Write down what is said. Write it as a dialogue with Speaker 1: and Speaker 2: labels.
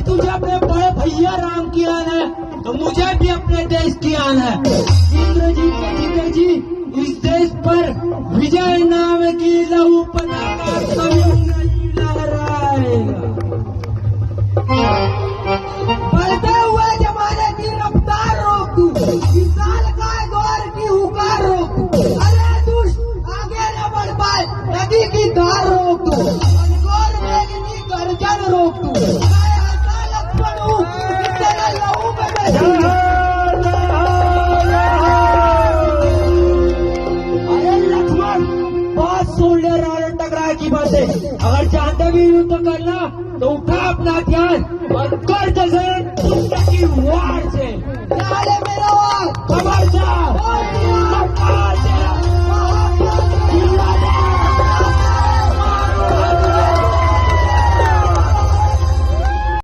Speaker 1: तुझे अपने बड़े भैया राम की आन है तो मुझे भी अपने देश की आन है। इंद्रजीत के जिगर जी इस देश पर विजय नाम की लहू पताका कभी लहराएगा। बढ़ते हुए जमाने की रफ्तार रोक तू, इस साल का दौर की हुकार रोक तू। अरे दुष्ट आगे न बढ़ पाए नदी की धार रोक तू, अनगौर मेघ की गर्जन रोक तू। मैं ऐसा लक्ष्मण हूँ कि तेरे लहू में मैं बहुत सुन ले रहा है टकराए की बातें। अगर चाहते भी युद्ध करना तो उठा अपना हथियार और कर जैसे दुश्मन की वार से। मेरा वार खबर